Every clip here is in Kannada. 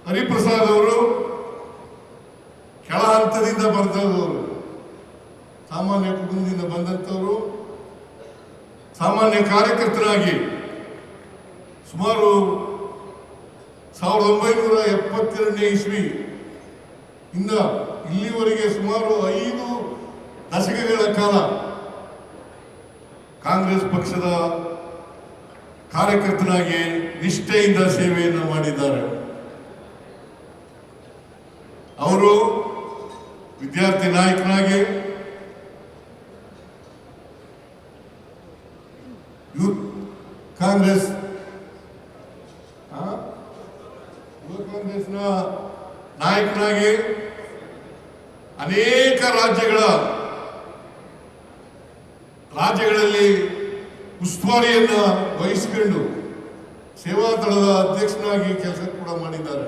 ಹರಿಪ್ರಸಾದ್ ಅವರು ಕೆಳ ಹಂತದಿಂದ ಬಂದವರು, ಸಾಮಾನ್ಯ ಕುಟುಂಬದಿಂದ ಬಂದಂಥವರು. ಸಾಮಾನ್ಯ ಕಾರ್ಯಕರ್ತರಾಗಿ ಸುಮಾರು 1972ನೇ ಇಸ್ವಿ ಇಂದ ಇಲ್ಲಿವರೆಗೆ ಸುಮಾರು 5 ದಶಕಗಳ ಕಾಲ ಕಾಂಗ್ರೆಸ್ ಪಕ್ಷದ ಕಾರ್ಯಕರ್ತನಾಗಿ ನಿಷ್ಠೆಯಿಂದ ಸೇವೆಯನ್ನು ಮಾಡಿದ್ದಾರೆ. ಅವರು ವಿದ್ಯಾರ್ಥಿ ನಾಯಕನಾಗಿ, ಯೂತ್ ಕಾಂಗ್ರೆಸ್ನ ನಾಯಕನಾಗಿ ಅನೇಕ ರಾಜ್ಯಗಳಲ್ಲಿ ಉಸ್ತುವಾರಿಯನ್ನ ವಹಿಸಿಕೊಂಡು ಸೇವಾದಳದ ಅಧ್ಯಕ್ಷನಾಗಿ ಕೆಲಸ ಕೂಡ ಮಾಡಿದ್ದಾರೆ.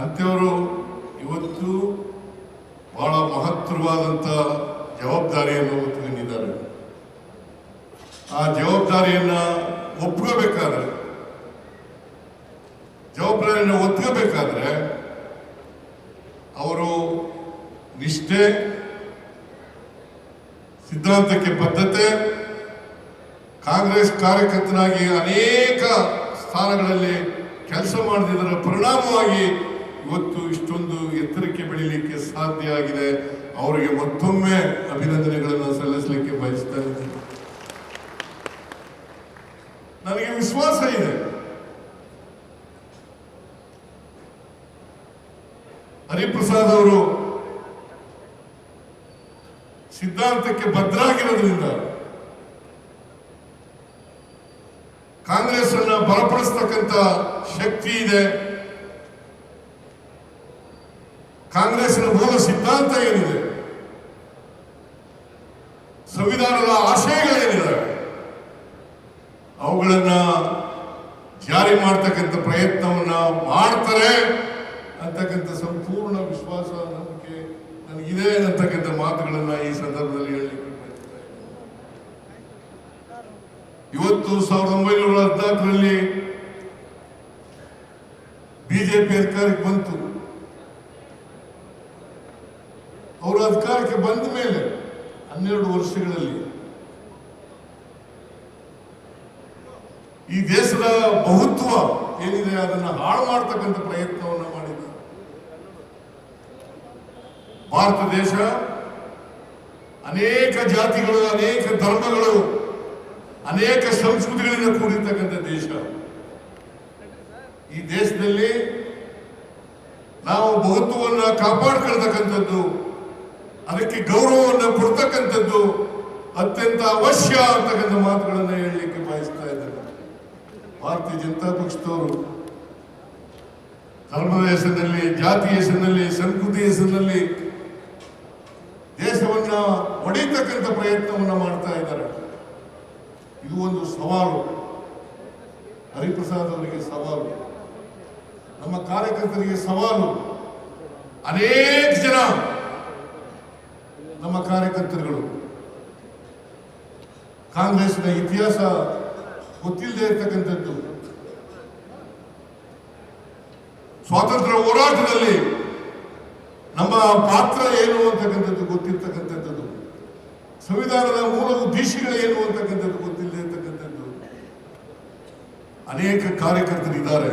ಅಂಥವರು ಇವತ್ತು ಬಹಳ ಮಹತ್ತರವಾದಂಥ ಜವಾಬ್ದಾರಿಯನ್ನು ಹೊತ್ತುಕೊಂಡಿದ್ದಾರೆ. ಆ ಜವಾಬ್ದಾರಿಯನ್ನು ಒತ್ಕೋಬೇಕಾದ್ರೆ ಅವರು ನಿಷ್ಠೆ, ಸಿದ್ಧಾಂತಕ್ಕೆ ಬದ್ಧತೆ, ಕಾಂಗ್ರೆಸ್ ಕಾರ್ಯಕರ್ತನಾಗಿ ಅನೇಕ ಸ್ಥಾನಗಳಲ್ಲಿ ಕೆಲಸ ಮಾಡಿದರ ಪರಿಣಾಮವಾಗಿ ಇವತ್ತು ಇಷ್ಟೊಂದು ಎತ್ತರಕ್ಕೆ ಬೆಳೀಲಿಕ್ಕೆ ಸಾಧ್ಯ ಆಗಿದೆ. ಅವರಿಗೆ ಮತ್ತೊಮ್ಮೆ ಅಭಿನಂದನೆಗಳನ್ನು ಸಲ್ಲಿಸಲಿಕ್ಕೆ ಬಯಸ್ತಾ ಇದ್ದೀನಿ. ನನಗೆ ವಿಶ್ವಾಸ ಇದೆ, ಹರಿಪ್ರಸಾದ್ ಅವರು ಸಿದ್ಧಾಂತಕ್ಕೆ ಬದ್ಧರಾಗಿರೋದ್ರಿಂದ ಕಾಂಗ್ರೆಸ್ ಅನ್ನ ಬಲಪಡಿಸ್ತಕ್ಕಂಥ ಶಕ್ತಿ ಇದೆ. ಕಾಂಗ್ರೆಸ್ನ ಮೂಲ ಸಿದ್ಧಾಂತ ಏನಿದೆ, ಸಂವಿಧಾನದ ಆಶಯಗಳೇನಿದೆ, ಅವುಗಳನ್ನ ಜಾರಿ ಮಾಡ್ತಕ್ಕಂಥ ಪ್ರಯತ್ನವನ್ನ ಮಾಡ್ತಾರೆ ಅಂತಕ್ಕಂಥ ಸಂಪೂರ್ಣ ವಿಶ್ವಾಸ ನಂಬಿಕೆ ನನಗಿದೆ ಅಂತಕ್ಕಂಥ ಮಾತುಗಳನ್ನ ಈ ಸಂದರ್ಭದಲ್ಲಿ ಹೇಳಲಿಕ್ಕೆ ಬಯಸ್ತಾ ಇದ್ದೀನಿ. ಇವತ್ತು 1914ರಲ್ಲಿ ಬಿಜೆಪಿ ಅಧಿಕಾರಕ್ಕೆ ಬಂತು. ಅವರು ಅಧಿಕಾರಕ್ಕೆ ಬಂದ ಮೇಲೆ 12 ವರ್ಷಗಳಲ್ಲಿ ಈ ದೇಶದ ಬಹುತ್ವ ಏನಿದೆ ಅದನ್ನು ಹಾಳು ಮಾಡತಕ್ಕಂಥ ಪ್ರಯತ್ನವನ್ನು ಮಾಡಿದ್ದಾರೆ. ಭಾರತ ದೇಶ ಅನೇಕ ಜಾತಿಗಳು, ಅನೇಕ ಧರ್ಮಗಳು, ಅನೇಕ ಸಂಸ್ಕೃತಿಗಳಿಂದ ಕೂಡಿರ್ತಕ್ಕಂಥ ದೇಶ. ಈ ದೇಶದಲ್ಲಿ ನಾವು ಬಹುತ್ವವನ್ನು ಕಾಪಾಡ್ಕೊಳ್ತಕ್ಕಂಥದ್ದು, ಅದಕ್ಕೆ ಗೌರವವನ್ನು ಕೊಡ್ತಕ್ಕಂಥದ್ದು ಅತ್ಯಂತ ಅವಶ್ಯ ಅಂತಕ್ಕಂಥ ಮಾತುಗಳನ್ನು ಹೇಳಲಿಕ್ಕೆ ಬಯಸ್ತಾ ಇದ್ದಾರೆ. ಭಾರತೀಯ ಜನತಾ ಪಕ್ಷದವರು ಧರ್ಮದ ಹೆಸರಿನಲ್ಲಿ, ಜಾತಿ ಹೆಸರಿನಲ್ಲಿ, ಸಂಸ್ಕೃತಿ ಹೆಸರಿನಲ್ಲಿ ದೇಶವನ್ನ ಒಡೆಯತಕ್ಕಂಥ ಪ್ರಯತ್ನವನ್ನ ಮಾಡ್ತಾ ಇದ್ದಾರೆ. ಇದು ಒಂದು ಸವಾಲು, ಹರಿಪ್ರಸಾದ್ ಅವರಿಗೆ ಸವಾಲು, ನಮ್ಮ ಕಾರ್ಯಕರ್ತರಿಗೆ ಸವಾಲು. ಅನೇಕ ಜನ ನಮ್ಮ ಕಾರ್ಯಕರ್ತರುಗಳು ಕಾಂಗ್ರೆಸ್ನ ಇತಿಹಾಸ ಗೊತ್ತಿಲ್ಲದೆ ಇರತಕ್ಕಂಥದ್ದು, ಸ್ವಾತಂತ್ರ್ಯ ಹೋರಾಟದಲ್ಲಿ ನಮ್ಮ ಪಾತ್ರ ಏನು ಅಂತಕ್ಕಂಥದ್ದು ಗೊತ್ತಿರ್ತಕ್ಕಂಥದ್ದು, ಸಂವಿಧಾನದ ಮೂಲ ಉದ್ದೇಶಗಳು ಏನು ಅಂತಕ್ಕಂಥದ್ದು ಗೊತ್ತಿಲ್ಲದೆ ಇರ್ತಕ್ಕಂಥದ್ದು ಅನೇಕ ಕಾರ್ಯಕರ್ತರಿದ್ದಾರೆ.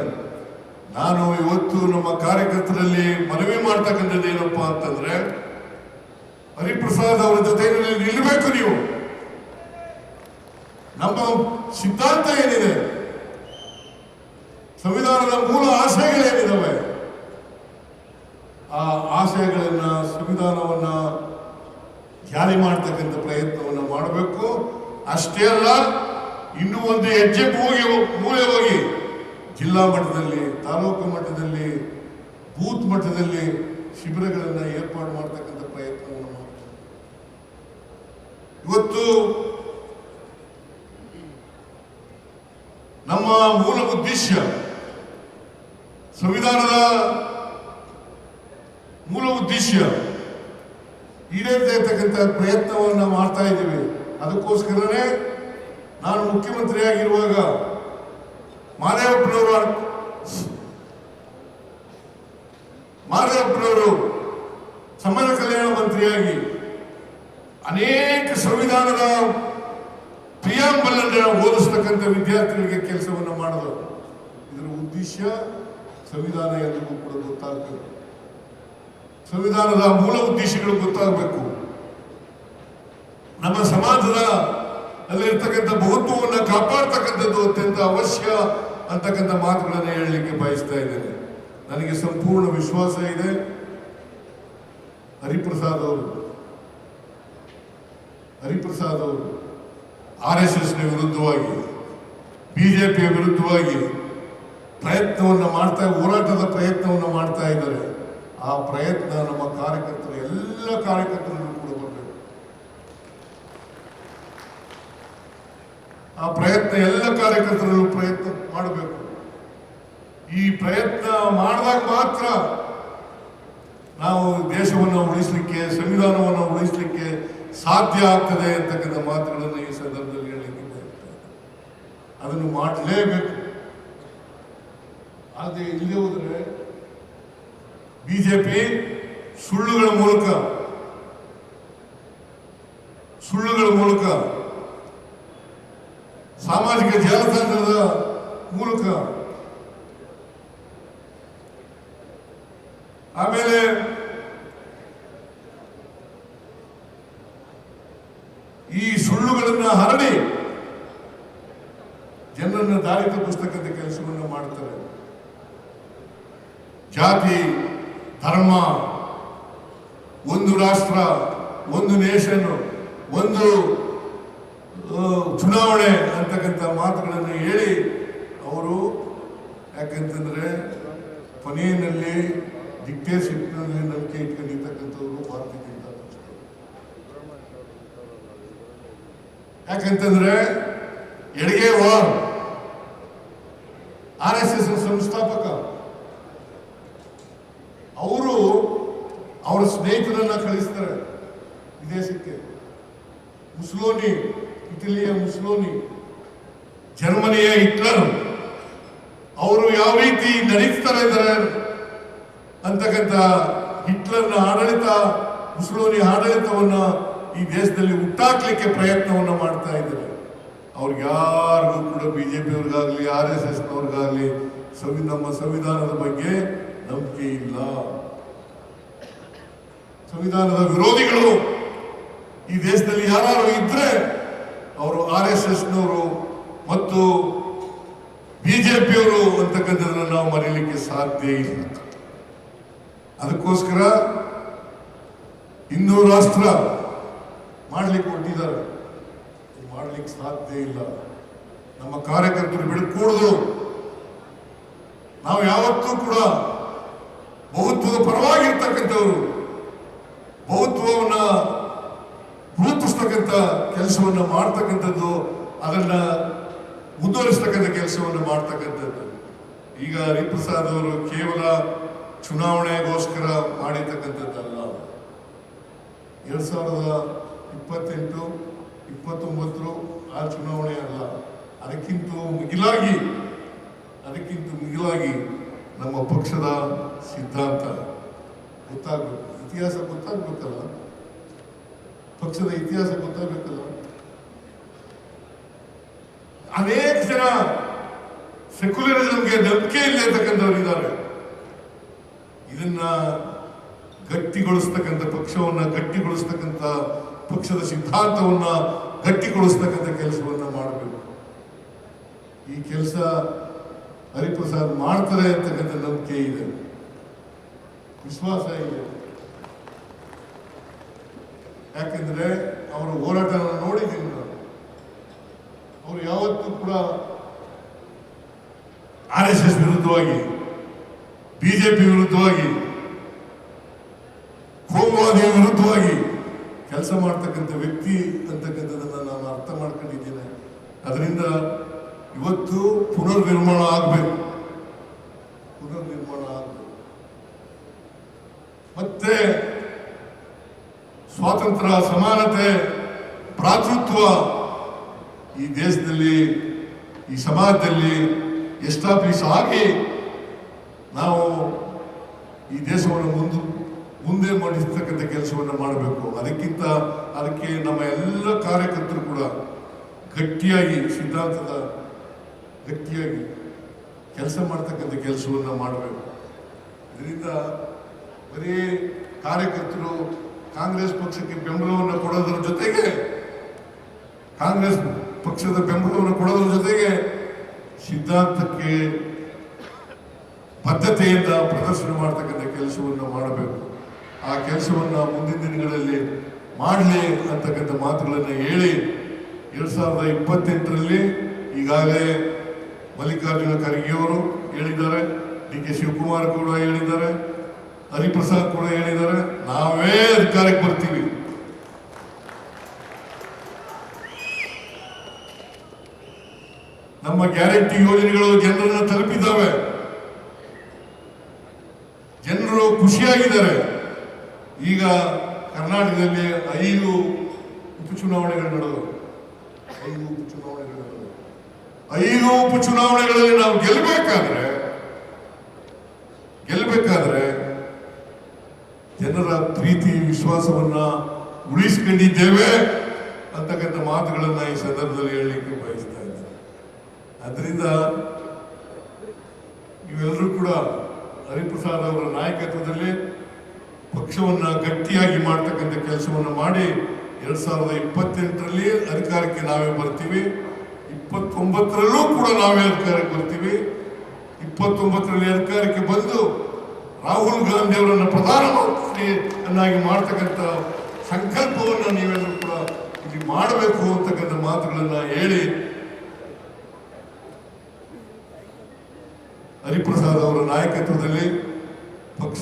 ನಾನು ಇವತ್ತು ನಮ್ಮ ಕಾರ್ಯಕರ್ತರಲ್ಲಿ ಮನವಿ ಮಾಡ್ತಕ್ಕಂಥದ್ದು ಏನಪ್ಪಾ ಅಂತಂದ್ರೆ, ಹರಿಪ್ರಸಾದ್ ಅವರ ಜೊತೆಯಲ್ಲಿ ನಿಲ್ಲಬೇಕು. ನೀವು ನಮ್ಮ ಸಿದ್ಧಾಂತ ಏನಿದೆ, ಸಂವಿಧಾನದ ಮೂಲ ಆಶಯಗಳೇನಿದಾವೆ, ಆ ಆಶಯಗಳನ್ನ, ಸಂವಿಧಾನವನ್ನ ಜಾರಿ ಮಾಡತಕ್ಕಂಥ ಪ್ರಯತ್ನವನ್ನು ಮಾಡಬೇಕು. ಅಷ್ಟೇ ಅಲ್ಲ, ಇನ್ನೂ ಒಂದು ಹೆಜ್ಜೆ ಮೂಲೆ ಹೋಗಿ ಜಿಲ್ಲಾ ಮಟ್ಟದಲ್ಲಿ, ತಾಲೂಕು ಮಟ್ಟದಲ್ಲಿ, ಬೂತ್ ಮಟ್ಟದಲ್ಲಿ ಶಿಬಿರಗಳನ್ನು ಏರ್ಪಾಡು ಮಾಡತಕ್ಕಂಥ ಪ್ರಯತ್ನವನ್ನು ಮಾಡ್ತಾರೆ. ಇವತ್ತು ನಮ್ಮ ಮೂಲ ಉದ್ದೇಶ, ಸಂವಿಧಾನದ ಮೂಲ ಉದ್ದೇಶ ಈಡೇರದೇ ಇರ್ತಕ್ಕಂಥ ಪ್ರಯತ್ನವನ್ನು ಮಾಡ್ತಾ ಇದ್ದೀವಿ. ಅದಕ್ಕೋಸ್ಕರನೇ ನಾನು ಮುಖ್ಯಮಂತ್ರಿಯಾಗಿರುವಾಗ ಮಾದೇವಪ್ಪನವರ ಯಡಿಯೂರಪ್ಪನವರು ಸಮಾಜ ಕಲ್ಯಾಣ ಮಂತ್ರಿಯಾಗಿ ಅನೇಕ ಸಂವಿಧಾನದ ಪ್ರಿಯಾಂಬಲ್ ಅನ್ನು ಓದಿಸ್ತಕ್ಕಂಥ ವಿದ್ಯಾರ್ಥಿಗಳಿಗೆ ಕೆಲಸವನ್ನು ಮಾಡಿದ್ರು. ಇದರ ಉದ್ದೇಶ ಸಂವಿಧಾನ ಎಲ್ಲರಿಗೂ ಕೂಡ ಗೊತ್ತಾಗಬೇಕು, ಸಂವಿಧಾನದ ಮೂಲ ಉದ್ದೇಶಗಳು ಗೊತ್ತಾಗಬೇಕು, ನಮ್ಮ ಸಮಾಜದ ಅಲ್ಲಿರ್ತಕ್ಕಂಥ ಬಹುತ್ವವನ್ನು ಕಾಪಾಡ್ತಕ್ಕಂಥದ್ದು ಅತ್ಯಂತ ಅವಶ್ಯ ಅಂತಕ್ಕಂಥ ಮಾತುಗಳನ್ನು ಹೇಳಲಿಕ್ಕೆ ಬಯಸ್ತಾ ಇದ್ದೇನೆ. ನನಗೆ ಸಂಪೂರ್ಣ ವಿಶ್ವಾಸ ಇದೆ, ಹರಿಪ್ರಸಾದ್ ಅವರು RSSನ ವಿರುದ್ಧವಾಗಿ, ಬಿಜೆಪಿಯ ವಿರುದ್ಧವಾಗಿ ಪ್ರಯತ್ನವನ್ನು ಹೋರಾಟದ ಪ್ರಯತ್ನವನ್ನು ಮಾಡ್ತಾ ಇದ್ದಾರೆ. ಆ ಪ್ರಯತ್ನ ನಮ್ಮ ಕಾರ್ಯಕರ್ತರು, ಎಲ್ಲ ಕಾರ್ಯಕರ್ತರಲ್ಲೂ ಕೂಡ ಬರಬೇಕು. ಆ ಪ್ರಯತ್ನ ಎಲ್ಲ ಕಾರ್ಯಕರ್ತರಲ್ಲೂ ಪ್ರಯತ್ನ ಮಾಡಬೇಕು. ಈ ಪ್ರಯತ್ನ ಮಾಡಿದಾಗ ಮಾತ್ರ ನಾವು ದೇಶವನ್ನು ಉಳಿಸಲಿಕ್ಕೆ, ಸಂವಿಧಾನವನ್ನು ಉಳಿಸಲಿಕ್ಕೆ ಸಾಧ್ಯ ಆಗ್ತದೆ ಅಂತಕ್ಕಂಥ ಮಾತುಗಳನ್ನು ಈ ಸಂದರ್ಭದಲ್ಲಿ ಹೇಳಲಿಕ್ಕೆ ಬಯಸ್ತೇನೆ. ಅದನ್ನು ಮಾಡಲೇಬೇಕು. ಆದರೆ ಇಲ್ಲಿ ಹೋದರೆ ಬಿಜೆಪಿ ಸುಳ್ಳುಗಳ ಮೂಲಕ ಸಾಮಾಜಿಕ ಜಾಲತಾಣದ ಮೂಲಕ, ಆಮೇಲೆ ಈ ಸುಳ್ಳುಗಳನ್ನು ಹರಡಿ ಜನರನ್ನು ದಾರಿ ತಪ್ಪಿಸ್ತಕ್ಕಂಥ ಕೆಲಸವನ್ನು ಮಾಡ್ತಾರೆ. ಜಾತಿ, ಧರ್ಮ, ಒಂದು ರಾಷ್ಟ್ರ, ಒಂದು ನೇಷನ್, ಒಂದು ಚುನಾವಣೆ ಅಂತಕ್ಕಂಥ ಮಾತುಗಳನ್ನು ಹೇಳಿ ಅವರು, ಯಾಕಂತಂದ್ರೆ ಕೊನೆಯಲ್ಲಿ ಡಿಕ್ಟೇಟರ್ಶಿಪ್ನಲ್ಲಿ ನಂಬಿಕೆ ಇಟ್ಕೊಂಡಿರ್ತಕ್ಕಂಥವ್ರು ಭಾರತೀಯ ಜನತಾ ಪಕ್ಷ. ಯಾಕಂತಂದ್ರೆ ಎಡಗೆ ವಾರ್ RSS ಸಂಸ್ಥಾಪಕ ಅವರು ಅವರ ಸ್ನೇಹಿತರನ್ನ ಕಳಿಸ್ತಾರೆ ವಿದೇಶಕ್ಕೆ. ಮುಸ್ಸೋಲಿನಿ, ಇಟಲಿಯ ಮುಸ್ಸೋಲಿನಿ, ಜರ್ಮನಿಯ ಹಿಟ್ಲರ್ ಅವರು ಯಾವ ರೀತಿ ನಡೆಸ್ತಾ ಇದ್ದಾರೆ ಅಂತಕ್ಕಂಥ ಹಿಟ್ಲರ್ನ ಆಡಳಿತ, ಮುಸ್ಸೋಲಿನಿ ಆಡಳಿತವನ್ನ ಈ ದೇಶದಲ್ಲಿ ಹುಟ್ಟಾಕ್ಲಿಕ್ಕೆ ಪ್ರಯತ್ನವನ್ನು ಮಾಡ್ತಾ ಇದ್ದಾರೆ. ಅವ್ರಿಗೆ ಯಾರಿಗೂ ಕೂಡ ಬಿಜೆಪಿಯವ್ರಿಗಾಗ್ಲಿ RSSನವ್ರಿಗಾಗ್ಲಿ ನಮ್ಮ ಸಂವಿಧಾನದ ಬಗ್ಗೆ ನಂಬಿಕೆ ಇಲ್ಲ. ಸಂವಿಧಾನದ ವಿರೋಧಿಗಳು ಈ ದೇಶದಲ್ಲಿ ಯಾರು ಇದ್ರೆ ಅವರು RSSನವರು ಮತ್ತು ಬಿಜೆಪಿಯವರು ಅಂತಕ್ಕಂಥದ್ದನ್ನು ನಾವು ಮರೆಯಲಿಕ್ಕೆ ಸಾಧ್ಯ ಇಲ್ಲ. ಅದಕ್ಕೋಸ್ಕರ ಹಿಂದೂ ರಾಷ್ಟ್ರ ಮಾಡ್ಲಿಕ್ಕೆ ಹೊರಟಿದ್ದಾರೆ, ಮಾಡ್ಲಿಕ್ಕೆ ಸಾಧ್ಯ ಇಲ್ಲ. ನಮ್ಮ ಕಾರ್ಯಕರ್ತರು ಬಿಡಕೂಡದು. ನಾವು ಯಾವತ್ತೂ ಕೂಡ ಬಹುತ್ವದ ಪರವಾಗಿರ್ತಕ್ಕಂಥವ್ರು, ಬಹುತ್ವವನ್ನ ರೂಪಿಸ್ತಕ್ಕಂಥ ಕೆಲಸವನ್ನು ಮಾಡ್ತಕ್ಕಂಥದ್ದು, ಅದನ್ನ ಮುಂದುವರಿಸ್ತಕ್ಕಂಥ ಕೆಲಸವನ್ನು ಮಾಡ್ತಕ್ಕಂಥದ್ದು. ಈಗ ಹರಿಪ್ರಸಾದ್ ಅವರು ಕೇವಲ ಚುನಾವಣೆಗೋಸ್ಕರ ಮಾಡಿರ್ತಕ್ಕಂಥದ್ದಲ್ಲ. 2028, 29 ಆ ಚುನಾವಣೆ ಅಲ್ಲ, ಅದಕ್ಕಿಂತ ಮಿಗಿಲಾಗಿ ನಮ್ಮ ಪಕ್ಷದ ಸಿದ್ಧಾಂತ ಗೊತ್ತಾಗಬೇಕು, ಇತಿಹಾಸ ಗೊತ್ತಾಗಬೇಕಲ್ಲ, ಪಕ್ಷದ ಇತಿಹಾಸ ಗೊತ್ತಾಗಬೇಕಲ್ಲ. ಅನೇಕ ಜನ ಸೆಕ್ಯುಲರಿಸಂಗೆ ನಂಬಿಕೆ ಇಲ್ಲ ಅಂತಕ್ಕಂಥವ್ರು ಇದ್ದಾರೆ. ಇದನ್ನ ಗಟ್ಟಿಗೊಳಿಸ್ತಕ್ಕಂಥ ಪಕ್ಷವನ್ನ ಗಟ್ಟಿಗೊಳಿಸ್ತಕ್ಕಂಥ ಪಕ್ಷದ ಸಿದ್ಧಾಂತವನ್ನ ಗಟ್ಟಿಗೊಳಿಸ್ತಕ್ಕಂಥ ಕೆಲಸವನ್ನ ಮಾಡಬೇಕು. ಈ ಕೆಲಸ ಹರಿಪ್ರಸಾದ್ ಮಾಡ್ತಾರೆ ಅಂತಕ್ಕಂಥ ನಂಬಿಕೆ ಇದೆ, ವಿಶ್ವಾಸ ಇದೆ. ಯಾಕೆಂದ್ರೆ ಅವರ ಹೋರಾಟ ನೋಡಿದ್ದೀನಿ ನಾನು. ಅವರು ಯಾವತ್ತೂ ಕೂಡ RSS ವಿರುದ್ಧವಾಗಿ, ಬಿಜೆಪಿ ವಿರುದ್ಧವಾಗಿ, ಕೋಮುವಾದಿಯ ವಿರುದ್ಧವಾಗಿ ಕೆಲಸ ಮಾಡ್ತಕ್ಕಂಥ ವ್ಯಕ್ತಿ ಅಂತಕ್ಕಂಥದ್ದನ್ನ ನಾನು ಅರ್ಥ ಮಾಡ್ಕೊಂಡಿದ್ದೇನೆ. ಅದರಿಂದ ಇವತ್ತು ಪುನರ್ನಿರ್ಮಾಣ ಆಗಬೇಕು. ಮತ್ತೆ ಸ್ವಾತಂತ್ರ್ಯ, ಸಮಾನತೆ, ಭ್ರಾತೃತ್ವ ಈ ದೇಶದಲ್ಲಿ, ಈ ಸಮಾಜದಲ್ಲಿ ಎಸ್ಟಾಬ್ಲಿಷ್ ಆಗಿ ನಾವು ಈ ದೇಶವನ್ನು ಮುಂದೆ ಮಾಡಿಸ್ತಕ್ಕಂಥ ಕೆಲಸವನ್ನು ಮಾಡಬೇಕು. ಅದಕ್ಕೆ ನಮ್ಮ ಎಲ್ಲ ಕಾರ್ಯಕರ್ತರು ಕೂಡ ಗಟ್ಟಿಯಾಗಿ ಸಿದ್ಧಾಂತದ ಗಟ್ಟಿಯಾಗಿ ಕೆಲಸ ಮಾಡ್ತಕ್ಕಂಥ ಕೆಲಸವನ್ನು ಮಾಡಬೇಕು. ಇದರಿಂದ ಬರೀ ಕಾರ್ಯಕರ್ತರು ಕಾಂಗ್ರೆಸ್ ಪಕ್ಷಕ್ಕೆ ಬೆಂಬಲವನ್ನು ಕೊಡೋದ್ರ ಜೊತೆಗೆ ಕಾಂಗ್ರೆಸ್ ಪಕ್ಷದ ಬೆಂಬಲವನ್ನು ಕೊಡೋದ್ರ ಜೊತೆಗೆ ಸಿದ್ಧಾಂತಕ್ಕೆ ಬದ್ಧತೆಯಿಂದ ಪ್ರದರ್ಶನ ಮಾಡ್ತಕ್ಕಂಥ ಕೆಲಸವನ್ನು ಮಾಡಬೇಕು. ಆ ಕೆಲಸವನ್ನು ಮುಂದಿನ ದಿನಗಳಲ್ಲಿ ಮಾಡಲಿ ಅಂತಕ್ಕಂಥ ಮಾತುಗಳನ್ನು ಹೇಳಿ 2028ರಲ್ಲಿ ಈಗಾಗಲೇ ಮಲ್ಲಿಕಾರ್ಜುನ ಖರ್ಗೆಯವರು ಹೇಳಿದ್ದಾರೆ, ಡಿ.ಕೆ. ಶಿವಕುಮಾರ್ ಕೂಡ ಹೇಳಿದ್ದಾರೆ, ಹರಿಪ್ರಸಾದ್ ಕೂಡ ಹೇಳಿದ್ದಾರೆ, ನಾವೇ ಅಧಿಕಾರಕ್ಕೆ ಬರ್ತೀವಿ. ನಮ್ಮ ಗ್ಯಾರಂಟಿ ಯೋಜನೆಗಳು ಜನರನ್ನ ತಲುಪಿದ್ದಾವೆ, ಜನರು ಖುಷಿಯಾಗಿದ್ದಾರೆ. ಈಗ ಕರ್ನಾಟಕದಲ್ಲಿ 5 ಉಪಚುನಾವಣೆಗಳು ನಡೆದವು. 5 ಉಪಚುನಾವಣೆಗಳಲ್ಲಿ ನಾವು ಗೆಲ್ಲಬೇಕಾದ್ರೆ ಜನರ ಪ್ರೀತಿ ವಿಶ್ವಾಸವನ್ನ ಉಳಿಸಿಕೊಂಡಿದ್ದೇವೆ ಅಂತಕ್ಕಂಥ ಮಾತುಗಳನ್ನ ಈ ಸಂದರ್ಭದಲ್ಲಿ ಹೇಳಲಿಕ್ಕೆ ಬಯಸ್ತಾ ಇದ್ದಾರೆ. ಅದರಿಂದ ನೀವೆಲ್ಲರೂ ಕೂಡ ಹರಿಪ್ರಸಾದ್ ಅವರ ನಾಯಕತ್ವದಲ್ಲಿ ಪಕ್ಷವನ್ನ ಗಟ್ಟಿಯಾಗಿ ಮಾಡ್ತಕ್ಕಂಥ ಕೆಲಸವನ್ನು ಮಾಡಿ 2028ರಲ್ಲಿ ಅಧಿಕಾರಕ್ಕೆ ನಾವೇ ಬರ್ತೀವಿ. 29ರಲ್ಲೂ ಕೂಡ ನಾವೇ ಅಧಿಕಾರಕ್ಕೆ ಬರ್ತೀವಿ. 29ರಲ್ಲಿ ಅಧಿಕಾರಕ್ಕೆ ಬಂದು ರಾಹುಲ್ ಗಾಂಧಿ ಅವರನ್ನು ಪ್ರಧಾನಮಂತ್ರಿಯನ್ನಾಗಿ ಮಾಡ್ತಕ್ಕಂಥ ಸಂಕಲ್ಪವನ್ನು ನೀವೆಲ್ಲರೂ ಕೂಡ ಇಲ್ಲಿ ಮಾಡಬೇಕು ಅಂತಕ್ಕಂಥ ಮಾತುಗಳನ್ನ ಹೇಳಿ ಹರಿಪ್ರಸಾದ್ ಅವರ ನಾಯಕತ್ವದಲ್ಲಿ ಪಕ್ಷ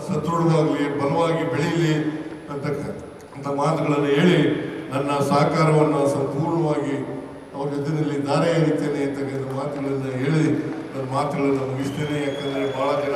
ಸದೃಢವಾಗಲಿ, ಬಲವಾಗಿ ಬೆಳೀಲಿ ಅಂತಕ್ಕಂಥ ಮಾತುಗಳನ್ನು ಹೇಳಿ ನನ್ನ ಸಹಕಾರವನ್ನು ಸಂಪೂರ್ಣವಾಗಿ ಅವರ ಜೊತೆಯಲ್ಲಿ ದಾರೆ ಎರಿತೇನೆ ಅಂತಕ್ಕಂಥ ಮಾತುಗಳನ್ನು ಹೇಳಿ ನನ್ನ ಮಾತುಗಳನ್ನು ಮುಗಿಸ್ತೇನೆ. ಯಾಕಂದರೆ ಬಹಳ ಜನ